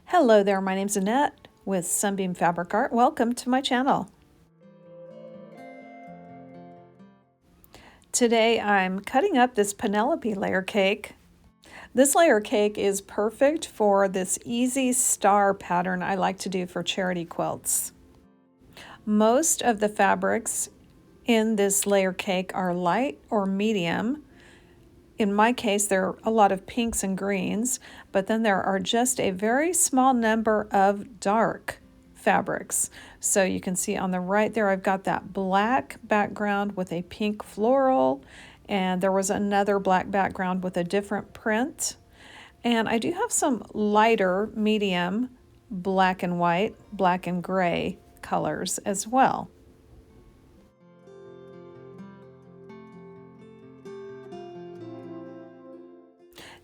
Hello there, my name's Annette with Sunbeam Fabric Art. Welcome to my channel. Today I'm cutting up this Penelope layer cake. This layer cake is perfect for this easy star pattern I like to do for charity quilts. Most of the fabrics in this layer cake are light or medium. In my case, there are a lot of pinks and greens, but then there are just a very small number of dark fabrics. So you can see on the right there, I've got that black background with a pink floral, and there was another black background with a different print. And I do have some lighter, medium, black and white, black and gray colors as well.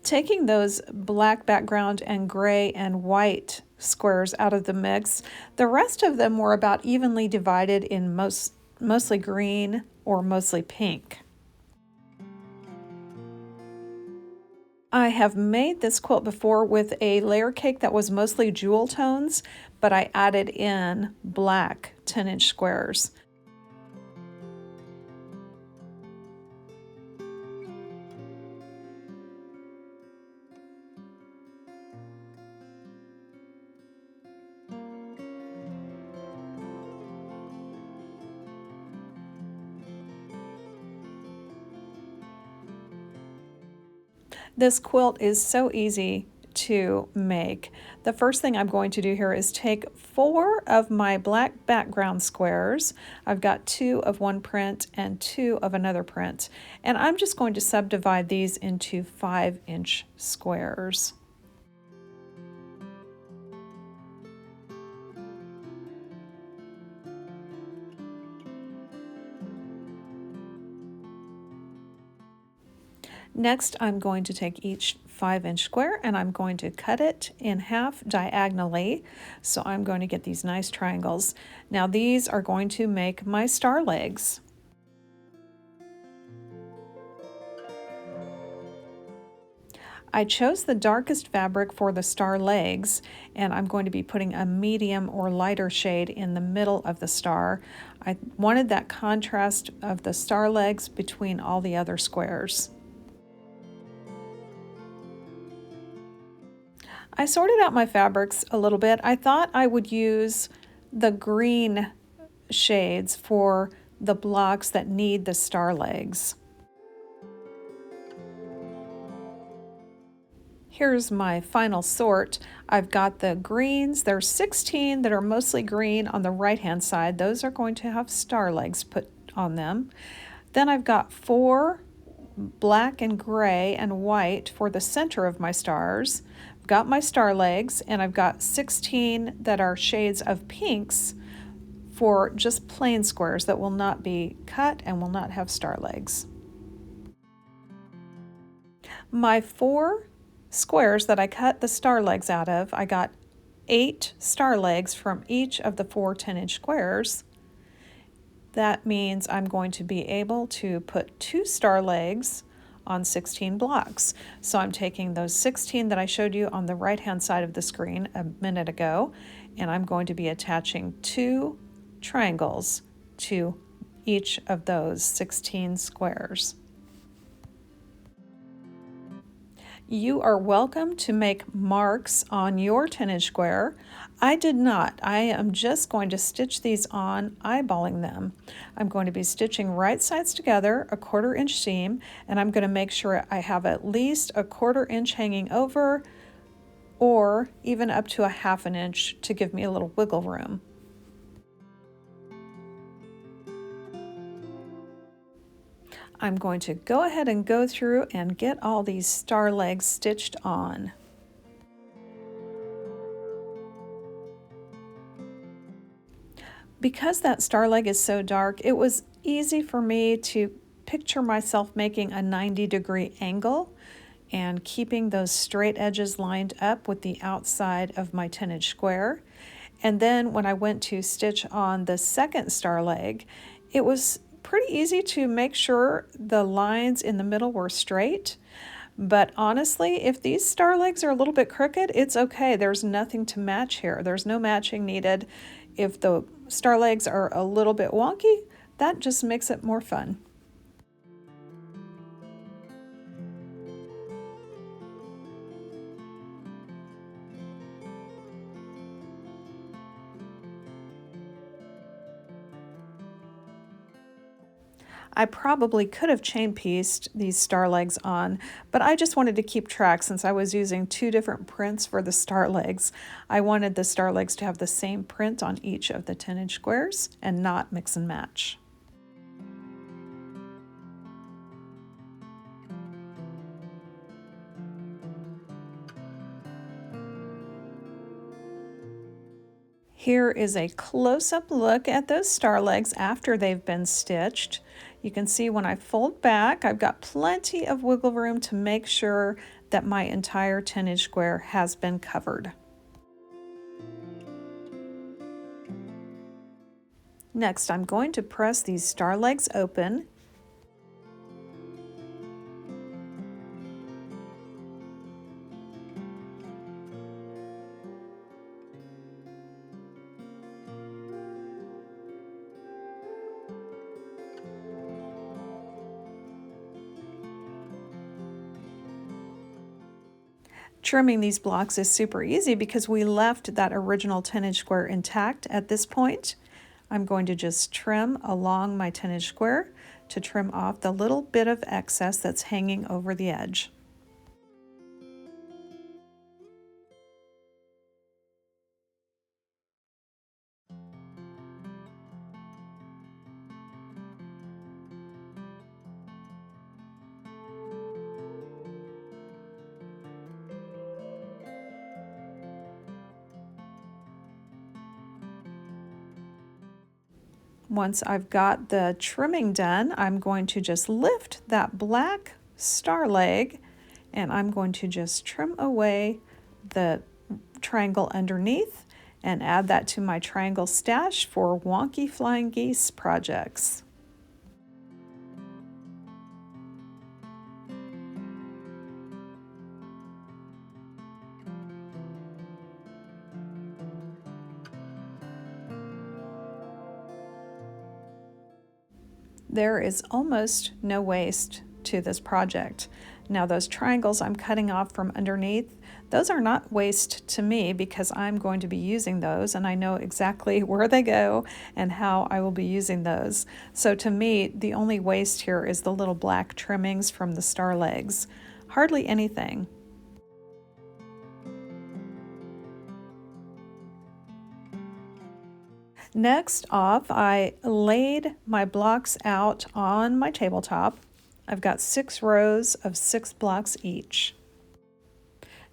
Taking those black background and gray and white squares out of the mix, the rest of them were about evenly divided in mostly green or mostly pink. I have made this quilt before with a layer cake that was mostly jewel tones, but I added in black 10-inch squares. This quilt is so easy to make. The first thing I'm going to do here is take 4 of my black background squares. I've got 2 of one print and 2 of another print, and I'm just going to subdivide these into 5-inch squares. Next, I'm going to take each 5-inch square and I'm going to cut it in half diagonally. So I'm going to get these nice triangles. Now these are going to make my star legs. I chose the darkest fabric for the star legs, and I'm going to be putting a medium or lighter shade in the middle of the star. I wanted that contrast of the star legs between all the other squares. I sorted out my fabrics a little bit. I thought I would use the green shades for the blocks that need the star legs. Here's my final sort. I've got the greens. There's 16 that are mostly green on the right-hand side. Those are going to have star legs put on them. Then I've got 4 black and gray and white for the center of my stars. I've got my star legs, and I've got 16 that are shades of pinks for just plain squares that will not be cut and will not have star legs. My 4 squares that I cut the star legs out of, I got 8 star legs from each of the 4 10-inch squares. That means I'm going to be able to put 2 star legs on 16 blocks. So I'm taking those 16 that I showed you on the right-hand side of the screen a minute ago, and I'm going to be attaching 2 triangles to each of those 16 squares. You are welcome to make marks on your 10-inch square. I did not. I am just going to stitch these on, eyeballing them. I'm going to be stitching right sides together, a 1/4 inch seam, and I'm going to make sure I have at least a 1/4 inch hanging over, or even up to a 1/2 inch to give me a little wiggle room. I'm going to go ahead and go through and get all these star legs stitched on. Because that star leg is so dark, it was easy for me to picture myself making a 90-degree angle and keeping those straight edges lined up with the outside of my 10-inch square. And then when I went to stitch on the second star leg, it was pretty easy to make sure the lines in the middle were straight, But honestly, if these star legs are a little bit crooked, it's okay. There's nothing to match here. There's no matching needed. If the star legs are a little bit wonky, that just makes it more fun. I probably could have chain pieced these star legs on, but I just wanted to keep track since I was using two different prints for the star legs. I wanted the star legs to have the same print on each of the 10-inch squares and not mix and match. Here is a close-up look at those star legs after they've been stitched. You can see when I fold back, I've got plenty of wiggle room to make sure that my entire 10-inch square has been covered. Next, I'm going to press these star legs open. Trimming these blocks is super easy because we left that original 10-inch square intact at this point. I'm going to just trim along my 10-inch square to trim off the little bit of excess that's hanging over the edge. Once I've got the trimming done, I'm going to just lift that black star leg and I'm going to just trim away the triangle underneath and add that to my triangle stash for wonky flying geese projects. There is almost no waste to this project. Now those triangles I'm cutting off from underneath, those are not waste to me because I'm going to be using those and I know exactly where they go and how I will be using those. So to me, the only waste here is the little black trimmings from the star legs. Hardly anything. Next off, I laid my blocks out on my tabletop. I've got 6 rows of 6 blocks each.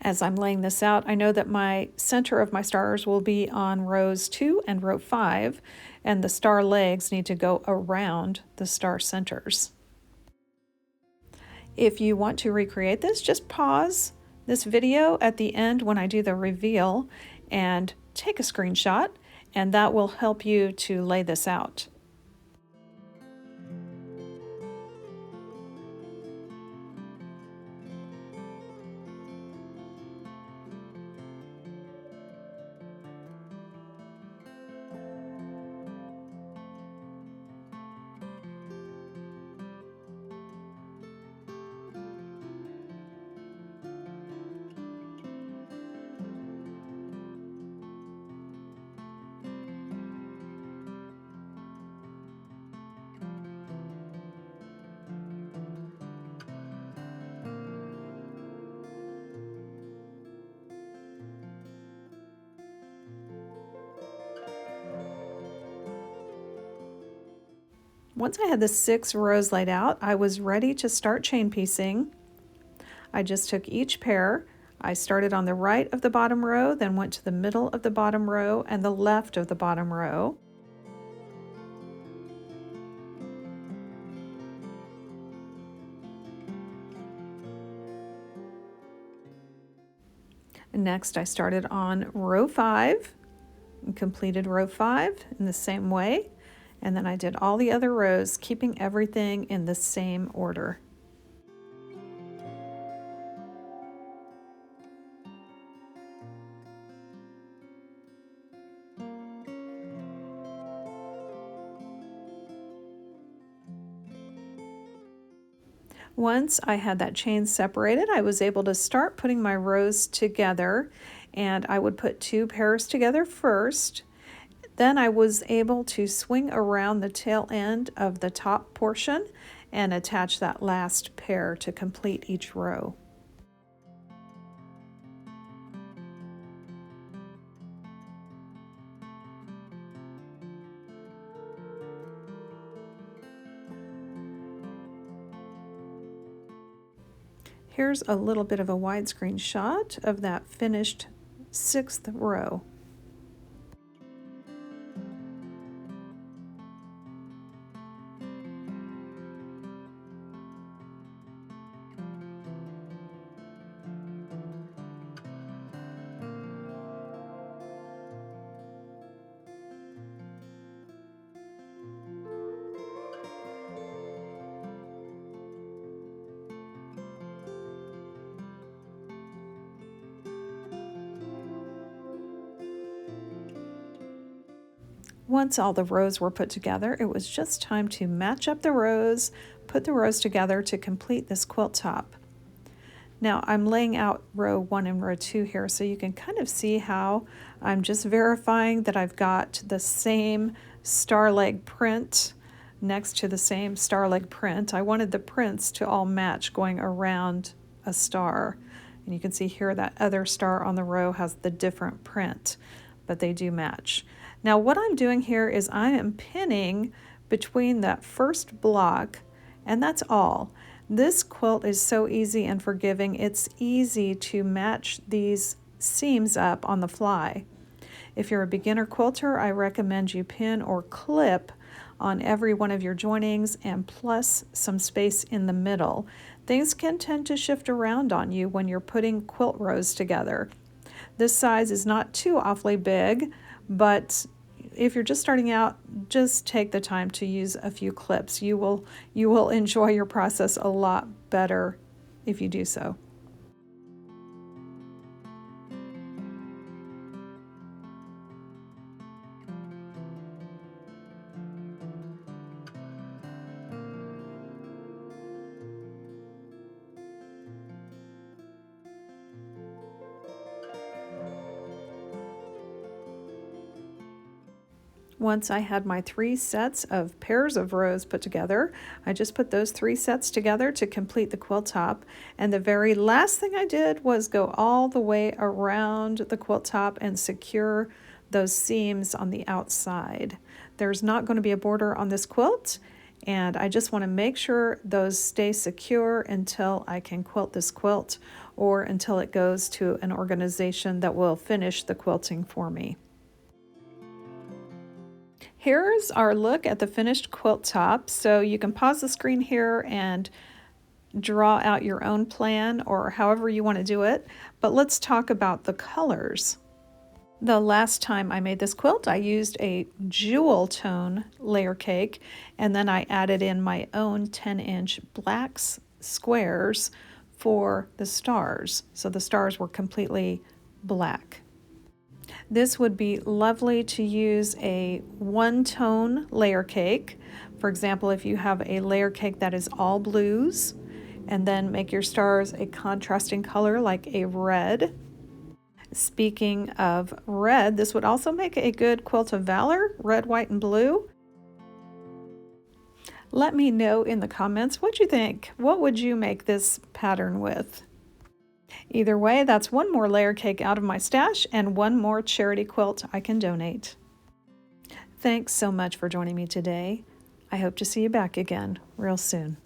As I'm laying this out, I know that my center of my stars will be on rows 2 and row 5, and the star legs need to go around the star centers. If you want to recreate this, just pause this video at the end when I do the reveal and take a screenshot, and that will help you to lay this out. Once I had the 6 rows laid out, I was ready to start chain piecing. I just took each pair. I started on the right of the bottom row, then went to the middle of the bottom row and the left of the bottom row. Next, I started on row 5 and completed row 5 in the same way. And then I did all the other rows, keeping everything in the same order. Once I had that chain separated, I was able to start putting my rows together, and I would put 2 pairs together first. Then I was able to swing around the tail end of the top portion and attach that last pair to complete each row. Here's a little bit of a widescreen shot of that finished 6th row. Once all the rows were put together, it was just time to match up the rows, put the rows together to complete this quilt top. Now I'm laying out row 1 and row 2 here so you can kind of see how I'm just verifying that I've got the same star leg print next to the same star leg print. I wanted the prints to all match going around a star. And you can see here that other star on the row has the different print, but they do match. Now what I'm doing here is I am pinning between that first block, and that's all. This quilt is so easy and forgiving. It's easy to match these seams up on the fly. If you're a beginner quilter, I recommend you pin or clip on every one of your joinings and plus some space in the middle. Things can tend to shift around on you when you're putting quilt rows together. This size is not too awfully big, but if you're just starting out, just take the time to use a few clips. You will enjoy your process a lot better if you do so. Once I had my 3 sets of pairs of rows put together, I just put those 3 sets together to complete the quilt top. And the very last thing I did was go all the way around the quilt top and secure those seams on the outside. There's not going to be a border on this quilt, and I just want to make sure those stay secure until I can quilt this quilt or until it goes to an organization that will finish the quilting for me. Here's our look at the finished quilt top. So you can pause the screen here and draw out your own plan or however you want to do it. But let's talk about the colors. The last time I made this quilt, I used a jewel tone layer cake, and then I added in my own 10-inch black squares for the stars. So the stars were completely black. This would be lovely to use a one-tone layer cake. For example, if you have a layer cake that is all blues, and then make your stars a contrasting color like a red. Speaking of red, this would also make a good quilt of valor, red, white, and blue. Let me know in the comments what you think. What would you make this pattern with? Either way, that's one more layer cake out of my stash and one more charity quilt I can donate. Thanks so much for joining me today. I hope to see you back again real soon.